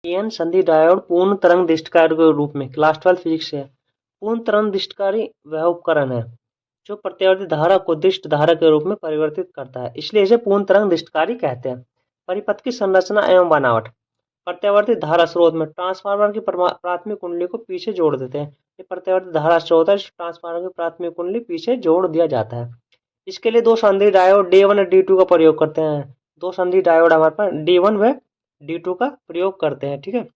N संधि diode पूर्ण तरंग दिष्टकारी के रूप में क्लास 12 फिजिक्स से है। पूर्ण तरंग दिष्टकारी वह उपकरण है जो प्रत्यावर्ती धारा को दिष्ट धारा के रूप में परिवर्तित करता है, इसलिए इसे पूर्ण तरंग दिष्टकारी कहते हैं। परिपथ की संरचना एवं बनावट। प्रत्यावर्ती धारा स्रोत में ट्रांसफार्मर की प्राथमिक कुंडली को पीछे जोड़ देते हैं। ये प्रत्यावर्ती धारा स्रोत है, ट्रांसफार्मर की प्राथमिक कुंडली पीछे जोड़ दिया जाता है। इसके लिए दो संधि डायोड D1 और D2 का प्रयोग करते हैं। दो संधि डायोड हमारे पास D1 व D2 का प्रयोग करते हैं। ठीक है,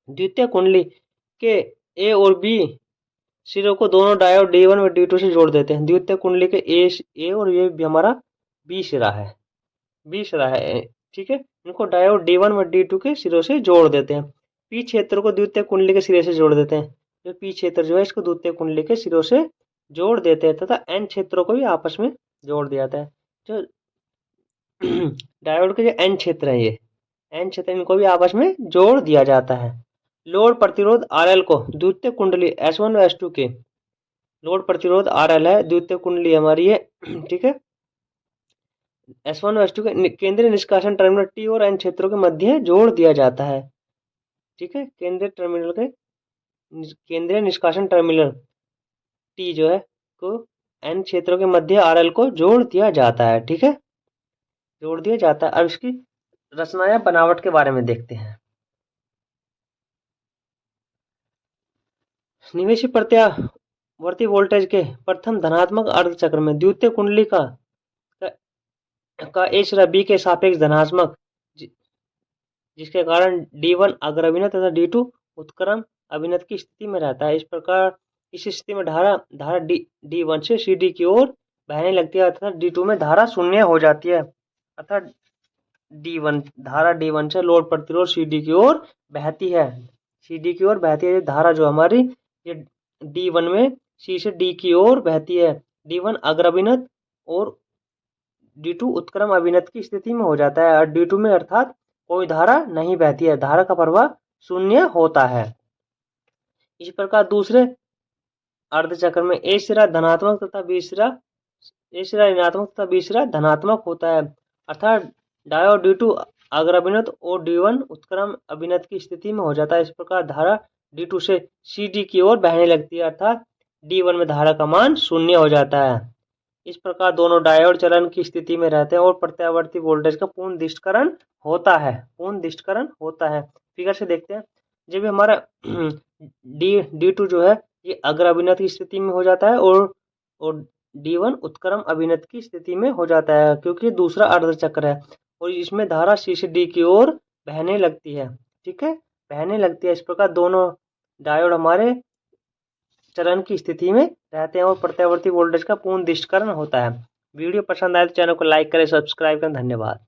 द्वितीय कुंडली के ए और बी सिरों को दोनों डायोड D1 व D2 से जोड़ देते हैं। द्वितीय कुंडली के ए और ये भी हमारा बी सिरा है, ठीक है, इनको डायोड D1 व D2 के सिरों से जोड़ देते हैं। पी क्षेत्र को द्वितीय कुंडली के सिरे से जोड़ देते हैं। जो पी क्षेत्र जो है इसको द्वितीय कुंडली के सिरों से जोड़ देते हैं तथा एन क्षेत्रों को भी आपस में जोड़ दिया जाता है। जो डायोड के जो एन क्षेत्र है, ये एन क्षेत्र इनको भी आपस में जोड़ दिया जाता है। लोड प्रतिरोध RL को द्वितीय कुंडली S1 व S2 के लोड प्रतिरोध RL है, द्वितीय कुंडली हमारी है, ठीक है, S1 और S2 के केंद्रीय निष्कासन टर्मिनल T और N क्षेत्रों के मध्य जोड़ दिया जाता है। ठीक है, केंद्रीय निष्कासन टर्मिनल T जो है को N क्षेत्रों के मध्य RL को जोड़ दिया जाता है। ठीक है, जोड़ दिया जाता है। अब इसकी रचना या बनावट के बारे में देखते हैं। निवेशी प्रत्यावर्ती वोल्टेज के प्रथम धनात्मक अर्धचक्र में द्वितीय कुंडली का ए सिरा बी के सापेक्ष धनात्मक, जिसके कारण D1 अग्र अभिनत तथा D2 उत्क्रम अभिनत की स्थिति में रहता है। इस प्रकार इस स्थिति में धारा D1 से CD की ओर बहने लगती है तथा D2 में धारा शून्य हो जाती है। अर्थात धारा D1 से लोड प्रतिरोध CD की ओर बहती है। CD की ओर बहती है धारा जो हमारी ये D1 में C से D की ओर बहती है। D1 अग्र अभिनत और D2 उत्क्रम अभिनत की स्थिति में हो जाता है और D2 में अर्थात कोई धारा नहीं बहती है, धारा का प्रवाह शून्य होता है। इस प्रकार दूसरे अर्धचक्र में ए सिरा धनात्मक तथा बी सिरा ऋणात्मक तथा बी सिरा धनात्मक होता है। अर्थात डायोड D2 अग्र अभिनत और D1 उत्क्रम अभिनत की स्थिति में हो जाता है। इस प्रकार धारा D2 से CD की ओर बहने लगती है अर्थात D1 में धारा का मान शून्य हो जाता है। इस प्रकार दोनों डायोड चलन की स्थिति में रहते हैं और प्रत्यावर्ती वोल्टेज का पूर्ण दिष्टकरण होता है। फिगर से देखते हैं, जब हमारा D2 जो है ये अग्र अभिनत की स्थिति में हो जाता है और D1 उत्क्रम अभिनत की स्थिति में हो जाता है, क्योंकि दूसरा अर्धचक्र है और इसमें धारा C से D की ओर बहने लगती है। ठीक है, बहने लगती है। इस प्रकार दोनों डायोड हमारे चरण की स्थिति में रहते हैं और प्रत्यावर्ती वोल्टेज का पूर्ण दिष्टकरण होता है। वीडियो पसंद आए तो चैनल को लाइक करें, सब्सक्राइब करें। धन्यवाद।